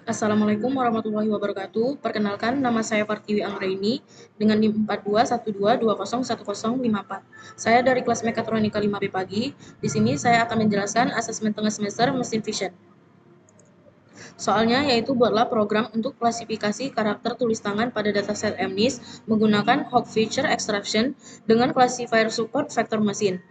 Assalamualaikum warahmatullahi wabarakatuh. Perkenalkan, nama saya Partiwi Anggraini dengan NIM 4212201054. Saya dari kelas Mekatronika 5B pagi. Di sini saya akan menjelaskan asesmen tengah semester mesin vision. Soalnya yaitu buatlah program untuk klasifikasi karakter tulis tangan pada dataset MNIST menggunakan Hawk Feature Extraction dengan classifier support vector machine.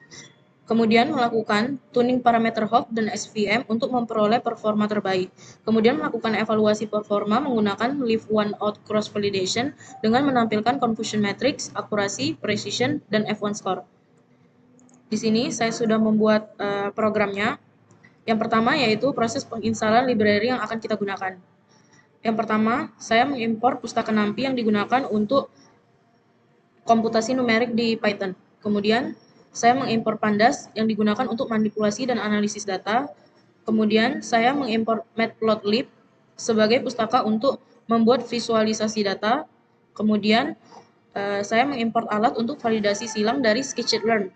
Kemudian melakukan tuning parameter Hawk dan SVM untuk memperoleh performa terbaik. Kemudian melakukan evaluasi performa menggunakan leave one out cross validation dengan menampilkan confusion matrix, akurasi, precision, dan F1 score. Di sini saya sudah membuat programnya. Yang pertama yaitu proses penginstalan library yang akan kita gunakan. Yang pertama, saya mengimpor pustaka NumPy yang digunakan untuk komputasi numerik di Python. Kemudian, saya mengimpor pandas yang digunakan untuk manipulasi dan analisis data. Kemudian, saya mengimpor matplotlib sebagai pustaka untuk membuat visualisasi data. Kemudian, saya mengimpor alat untuk validasi silang dari Scikit-learn,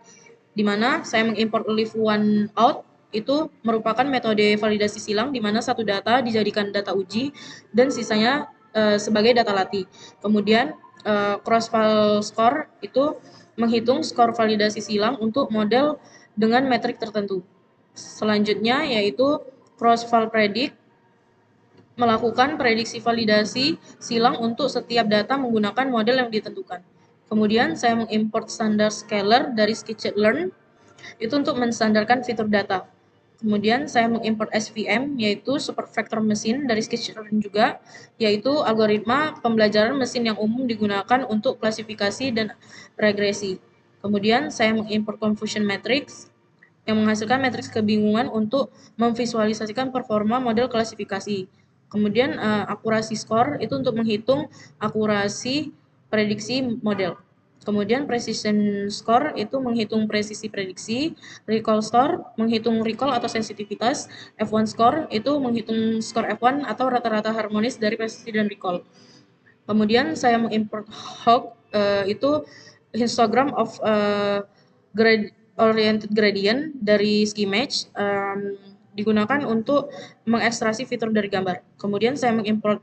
di mana saya mengimpor leave one out itu merupakan metode validasi silang di mana satu data dijadikan data uji dan sisanya sebagai data latih. Kemudian cross-val score itu menghitung skor validasi silang untuk model dengan metrik tertentu. Selanjutnya yaitu cross-val predict melakukan prediksi validasi silang untuk setiap data menggunakan model yang ditentukan. Kemudian saya mengimport standar scalar dari Scikit-learn itu untuk menstandarkan fitur data. Kemudian saya mengimport SVM, yaitu Super Vector Machine dari Scikit-learn juga, yaitu algoritma pembelajaran mesin yang umum digunakan untuk klasifikasi dan regresi. Kemudian saya mengimport Confusion Matrix, yang menghasilkan matriks kebingungan untuk memvisualisasikan performa model klasifikasi. Kemudian akurasi skor itu untuk menghitung akurasi prediksi model. Kemudian precision score itu menghitung presisi prediksi, recall score menghitung recall atau sensitivitas, F1 score itu menghitung skor F1 atau rata-rata harmonis dari presisi dan recall. Kemudian saya mengimport Hawk itu histogram of oriented gradient dari Skimatch digunakan untuk mengekstraksi fitur dari gambar. Kemudian saya mengimport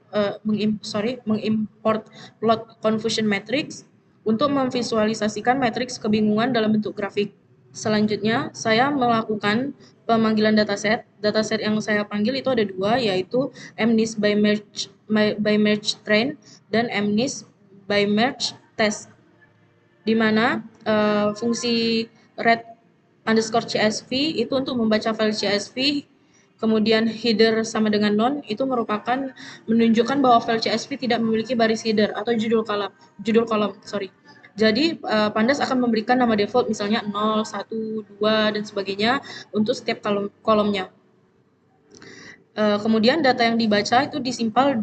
plot confusion matrix untuk memvisualisasikan matriks kebingungan dalam bentuk grafik. Selanjutnya, saya melakukan pemanggilan dataset. Dataset yang saya panggil itu ada dua, yaitu MNIST by merge train dan MNIST by merge test, di mana fungsi read_csv itu untuk membaca file CSV, kemudian header sama dengan none itu merupakan menunjukkan bahwa file CSV tidak memiliki baris header atau judul kolom. Jadi Pandas akan memberikan nama default misalnya 0, 1, 2 dan sebagainya untuk setiap kolomnya. Kemudian data yang dibaca itu disimpan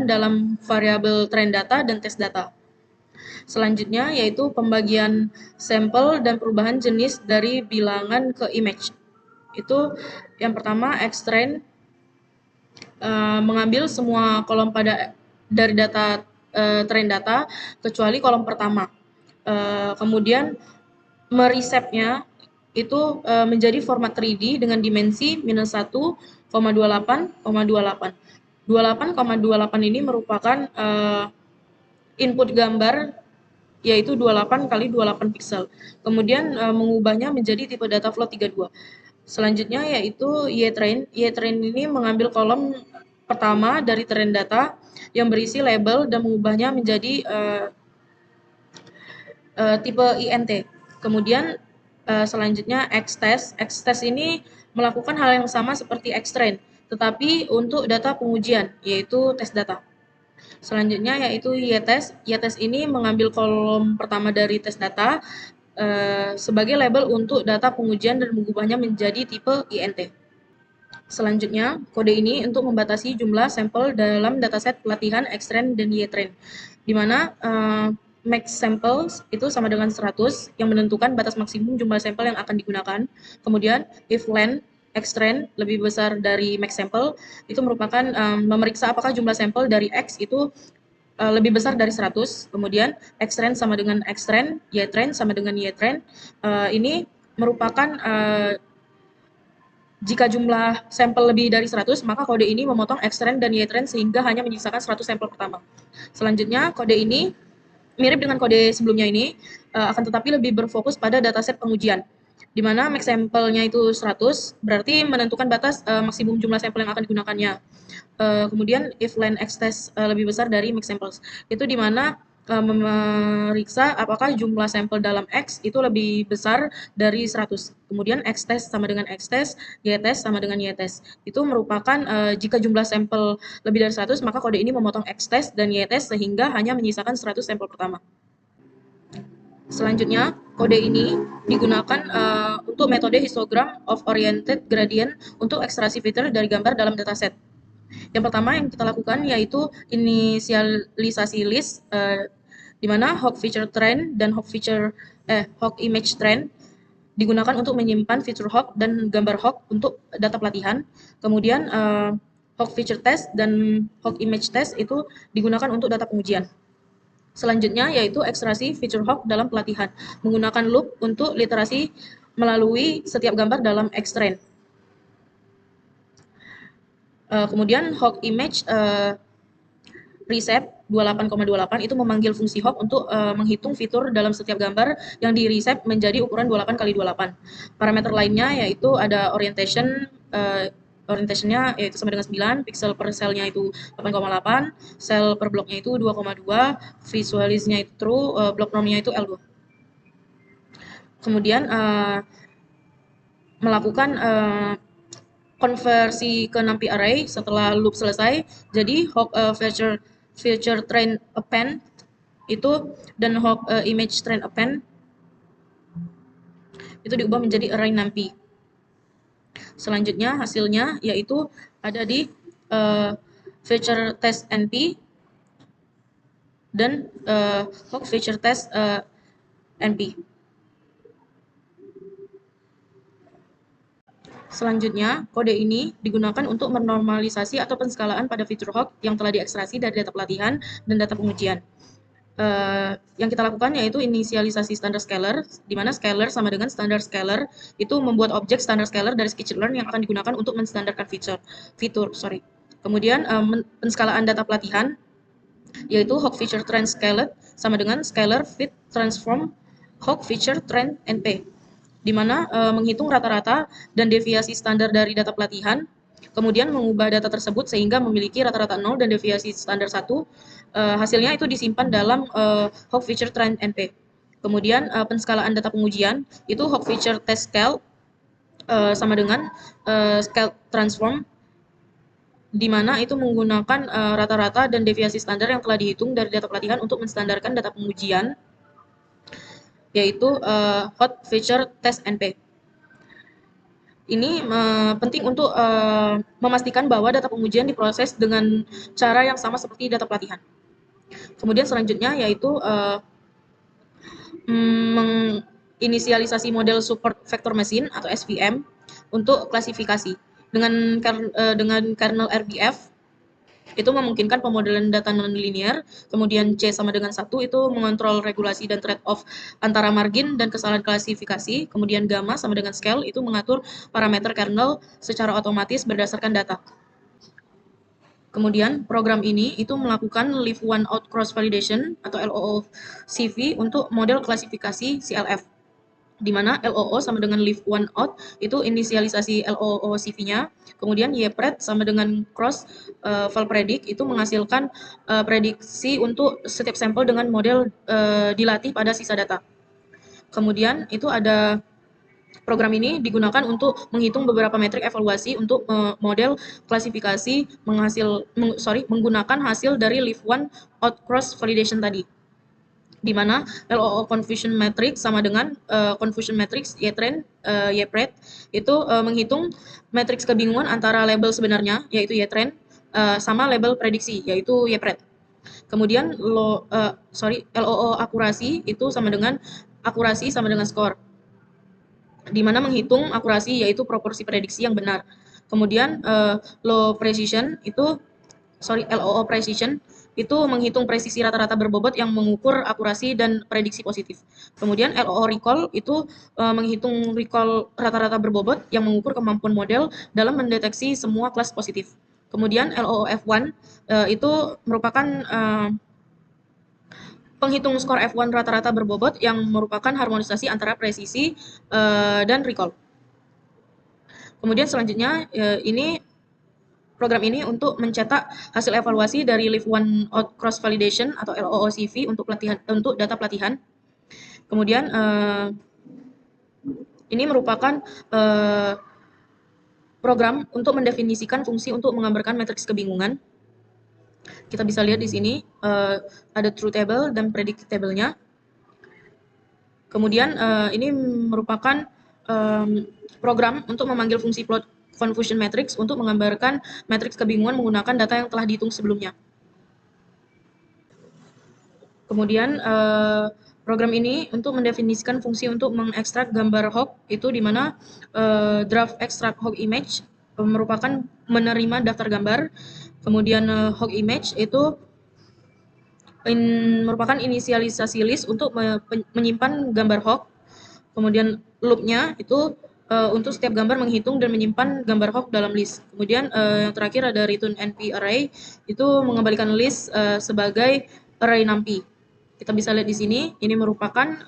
dalam variabel train data dan test data. Selanjutnya yaitu pembagian sampel dan perubahan jenis dari bilangan ke image. Itu yang pertama extrain mengambil semua kolom dari data train data kecuali kolom pertama. Kemudian meresepnya itu menjadi format 3D dengan dimensi -1,28,28. 28,28 ini merupakan input gambar yaitu 28 kali 28 pixel. Kemudian mengubahnya menjadi tipe data float 32. Selanjutnya yaitu YTrain. YTrain ini mengambil kolom pertama dari train data yang berisi label dan mengubahnya menjadi tipe INT. Kemudian selanjutnya Xtest. Xtest ini melakukan hal yang sama seperti Xtrain, tetapi untuk data pengujian, yaitu tes data. Selanjutnya yaitu YTest. YTest ini mengambil kolom pertama dari tes data sebagai label untuk data pengujian dan mengubahnya menjadi tipe INT. Selanjutnya, kode ini untuk membatasi jumlah sampel dalam dataset pelatihan Xtrain dan YTrain, di mana max samples itu sama dengan 100 yang menentukan batas maksimum jumlah sampel yang akan digunakan. Kemudian if length Xtrain lebih besar dari max sample itu merupakan memeriksa apakah jumlah sampel dari X itu lebih besar dari 100. Kemudian Xtrain sama dengan Xtrain, YTrain sama dengan YTrain. Ini merupakan Jika jumlah sampel lebih dari 100, maka kode ini memotong X-trend dan Y-trend sehingga hanya menyisakan 100 sampel pertama. Selanjutnya, kode ini mirip dengan kode sebelumnya ini, akan tetapi lebih berfokus pada dataset pengujian, di mana max sampelnya itu 100, berarti menentukan batas maksimum jumlah sampel yang akan digunakannya. Kemudian if len X test lebih besar dari max samples, itu di mana memeriksa apakah jumlah sampel dalam X itu lebih besar dari 100. Kemudian X test sama dengan X test, Y test sama dengan Y test. Itu merupakan jika jumlah sampel lebih dari 100, maka kode ini memotong X test dan Y test sehingga hanya menyisakan 100 sampel pertama. Selanjutnya, kode ini digunakan untuk metode histogram of oriented gradient untuk ekstraksi fitur dari gambar dalam dataset. Yang pertama yang kita lakukan yaitu inisialisasi list, di mana hog feature trend dan hog image trend digunakan untuk menyimpan fitur hog dan gambar hog untuk data pelatihan. Kemudian hog feature test dan hog image test itu digunakan untuk data pengujian. Selanjutnya yaitu ekstraksi feature hog dalam pelatihan menggunakan loop untuk literasi melalui setiap gambar dalam X-trend. Kemudian hog image reshape 28,28 itu memanggil fungsi hog untuk menghitung fitur dalam setiap gambar yang di reshape menjadi ukuran 28 kali 28. Parameter lainnya yaitu ada orientation, orientationnya yaitu sama dengan 9, pixel per selnya itu 8,8, sel per bloknya itu 2,2, visualisnya itu true, blok normnya itu L2. Kemudian melakukan konversi ke NumPy array setelah loop selesai. Jadi hog feature train append itu dan hog image train append itu diubah menjadi array NumPy. Selanjutnya hasilnya yaitu ada di feature test NP dan hog feature test NP. Selanjutnya, kode ini digunakan untuk menormalisasi atau penskalaan pada fitur hog yang telah diekstraksi dari data pelatihan dan data pengujian. Yang kita lakukan yaitu inisialisasi standar scalar, di mana scalar sama dengan standar scalar itu membuat objek standar scalar dari scikit-learn yang akan digunakan untuk menstandarkan fitur. Kemudian penskalaan data pelatihan yaitu hog feature trend scalar sama dengan scalar fit transform hog feature trend NP, di mana menghitung rata-rata dan deviasi standar dari data pelatihan, kemudian mengubah data tersebut sehingga memiliki rata-rata 0 dan deviasi standar 1. Hasilnya itu disimpan dalam hog feature trend NP. Kemudian penskalaan data pengujian itu hog feature test scale sama dengan scale transform, di mana itu menggunakan rata-rata dan deviasi standar yang telah dihitung dari data pelatihan untuk menstandarkan data pengujian, yaitu hot feature test NP. Ini penting untuk memastikan bahwa data pengujian diproses dengan cara yang sama seperti data pelatihan. Kemudian selanjutnya yaitu menginisialisasi model support vector machine atau SVM untuk klasifikasi dengan kernel RBF. Itu memungkinkan pemodelan data non-linear, kemudian C sama dengan 1 itu mengontrol regulasi dan trade-off antara margin dan kesalahan klasifikasi, kemudian gamma sama dengan scale itu mengatur parameter kernel secara otomatis berdasarkan data. Kemudian program ini itu melakukan leave one out cross validation atau LOO-CV untuk model klasifikasi CLF, di mana LOO sama dengan leave one out itu inisialisasi LOO-CV-nya, kemudian YPRED sama dengan cross val predict itu menghasilkan prediksi untuk setiap sampel dengan model dilatih pada sisa data. Kemudian itu ada program ini digunakan untuk menghitung beberapa metrik evaluasi untuk model klasifikasi menggunakan hasil dari leave one out cross validation tadi, di mana LOO confusion matrix sama dengan confusion matrix YPRED itu menghitung matriks kebingungan antara label sebenarnya yaitu YTrend sama label prediksi yaitu YPRED. Kemudian LOO akurasi itu sama dengan akurasi sama dengan skor, di mana menghitung akurasi yaitu proporsi prediksi yang benar. Kemudian low precision itu LOO precision itu menghitung presisi rata-rata berbobot yang mengukur akurasi dan prediksi positif. Kemudian LOO recall itu menghitung recall rata-rata berbobot yang mengukur kemampuan model dalam mendeteksi semua kelas positif. Kemudian LOO F1 itu merupakan penghitung skor F1 rata-rata berbobot yang merupakan harmonisasi antara presisi dan recall. Kemudian selanjutnya program ini untuk mencetak hasil evaluasi dari Live One Out Cross Validation atau LOOCV untuk data pelatihan. Kemudian ini merupakan program untuk mendefinisikan fungsi untuk menggambarkan matriks kebingungan. Kita bisa lihat di sini ada truth table dan predicted table-nya. Kemudian ini merupakan program untuk memanggil fungsi plot confusion matrix untuk menggambarkan matriks kebingungan menggunakan data yang telah dihitung sebelumnya. Kemudian program ini untuk mendefinisikan fungsi untuk mengekstrak gambar Hawk itu di mana draft extract Hawk image merupakan menerima daftar gambar. Kemudian Hawk image itu merupakan inisialisasi list untuk menyimpan gambar Hawk. Kemudian loop-nya itu untuk setiap gambar menghitung dan menyimpan gambar Hawk dalam list. Kemudian yang terakhir ada return NP array itu mengembalikan list sebagai array NumPy. Kita bisa lihat di sini, ini merupakan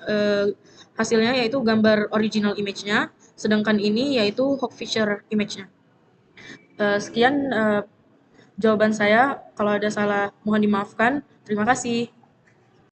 hasilnya yaitu gambar original image-nya, sedangkan ini yaitu Hawk feature image-nya. Sekian jawaban saya. Kalau ada salah mohon dimaafkan. Terima kasih.